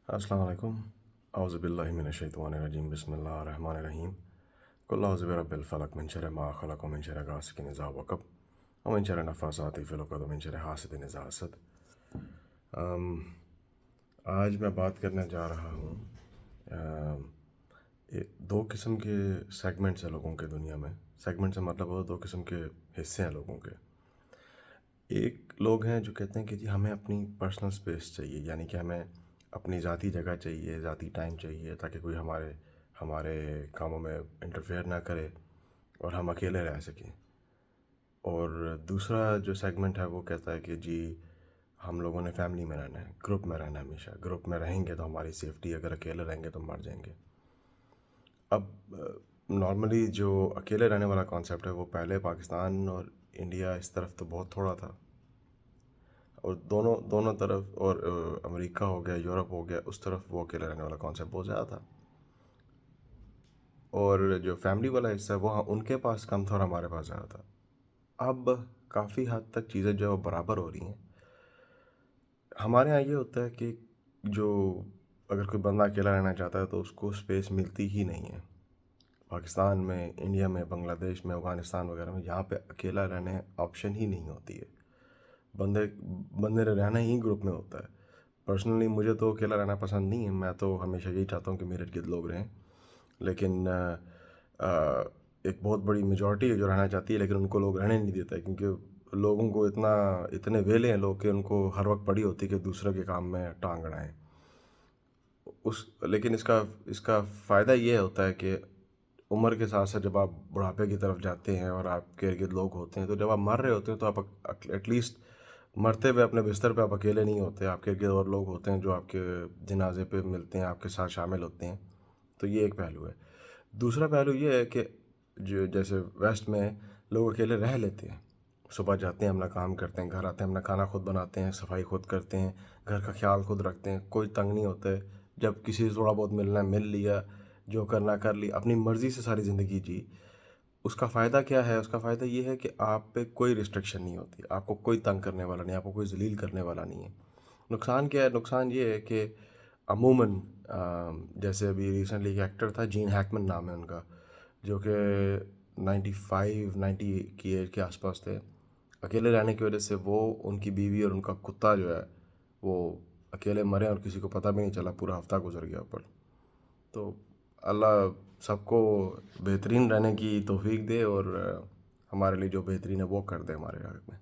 السلام علیکم. اعوذ باللہ من الشیطان الرجیم. بسم اللہ الرحمن الرحیم. قل اعوذ برب الفلق من شر ما خلق ومن شر غاسق اذا وقب ومن شر النفاثات فی العقد ومن شر حاسد اذا حسد. آج میں بات کرنے جا رہا ہوں دو قسم کے سیگمنٹس ہیں لوگوں کے دنیا میں. سیگمنٹ سے مطلب وہ دو قسم کے حصے ہیں لوگوں کے. ایک لوگ ہیں جو کہتے ہیں کہ جی ہمیں اپنی پرسنل سپیس چاہیے، یعنی کہ ہمیں اپنی ذاتی جگہ چاہیے، ذاتی ٹائم چاہیے تاکہ کوئی ہمارے کاموں میں انٹرفیئر نہ کرے اور ہم اکیلے رہ سکیں. اور دوسرا جو سیگمنٹ ہے وہ کہتا ہے کہ جی ہم لوگوں نے فیملی میں رہنا ہے، گروپ میں رہنا ہے. ہمیشہ گروپ میں رہیں گے تو ہماری سیفٹی، اگر اکیلے رہیں گے تو مر جائیں گے. اب نارملی جو اکیلے رہنے والا کانسیپٹ ہے وہ پہلے پاکستان اور انڈیا اس طرف تو بہت تھوڑا تھا، اور دونوں طرف، اور امریکہ ہو گیا، یورپ ہو گیا، اس طرف وہ اکیلے رہنے والا کانسیپٹ بہت زیادہ تھا. اور جو فیملی والا حصہ ہے وہ ان کے پاس کم تھا اور ہمارے پاس زیادہ تھا. اب کافی حد تک چیزیں جو ہے وہ برابر ہو رہی ہیں. ہمارے یہاں یہ ہوتا ہے کہ جو اگر کوئی بندہ اکیلا رہنا چاہتا ہے تو اس کو اسپیس ملتی ہی نہیں ہے. پاکستان میں، انڈیا میں، بنگلہ دیش میں، افغانستان وغیرہ میں یہاں پہ اکیلا رہنے آپشن ہی نہیں ہوتی ہے. بندے نے رہنا ہی گروپ میں ہوتا ہے. پرسنلی مجھے تو اکیلا رہنا پسند نہیں ہے. میں تو ہمیشہ یہی چاہتا ہوں کہ میرے ارد گرد لوگ رہیں، لیکن ایک بہت بڑی میجورٹی ہے جو رہنا چاہتی ہے لیکن ان کو لوگ رہنے نہیں دیتا، کیونکہ لوگوں کو اتنے ویلے ہیں لوگ کہ ان کو ہر وقت پڑی ہوتی ہے کہ دوسرے کے کام میں ٹانگ اڑائیں. لیکن اس کا فائدہ یہ ہوتا ہے کہ عمر کے ساتھ ساتھ جب آپ بڑھاپے کی طرف جاتے ہیں اور آپ کے ارد گرد لوگ ہوتے ہیں، تو جب آپ مر رہے ہوتے ہیں تو آپ ایٹ لیسٹ مرتے ہوئے اپنے بستر پہ آپ اکیلے نہیں ہوتے. آپ کے ارد گرد اور لوگ ہوتے ہیں جو آپ کے جنازے پہ ملتے ہیں، آپ کے ساتھ شامل ہوتے ہیں. تو یہ ایک پہلو ہے. دوسرا پہلو یہ ہے کہ جیسے ویسٹ میں لوگ اکیلے رہ لیتے ہیں. صبح جاتے ہیں، اپنا کام کرتے ہیں، گھر آتے ہیں، اپنا کھانا خود بناتے ہیں، صفائی خود کرتے ہیں، گھر کا خیال خود رکھتے ہیں، کوئی تنگ نہیں ہوتا ہے. جب کسی سے تھوڑا بہت ملنا ہے مل لیا، جو کرنا کر لی، اپنی مرضی سے ساری زندگی جی. اس کا فائدہ کیا ہے؟ اس کا فائدہ یہ ہے کہ آپ پہ کوئی ریسٹرکشن نہیں ہوتی، آپ کو کوئی تنگ کرنے والا نہیں، آپ کو کوئی ذلیل کرنے والا نہیں ہے. نقصان کیا ہے؟ نقصان یہ ہے کہ عموماً جیسے ابھی ریسنٹلی ایک ایکٹر تھا، جین ہیکمن نام ہے ان کا، جو کہ 90 کی ایج کے آس پاس تھے. اکیلے رہنے کی وجہ سے وہ، ان کی بیوی اور ان کا کتا جو ہے وہ اکیلے مرے اور کسی کو پتہ بھی نہیں چلا، پورا ہفتہ گزر گیا اوپر. تو اللہ سب کو بہترین رہنے کی توفیق دے اور ہمارے لیے جو بہترین ہے وہ کر دے ہمارے حق میں.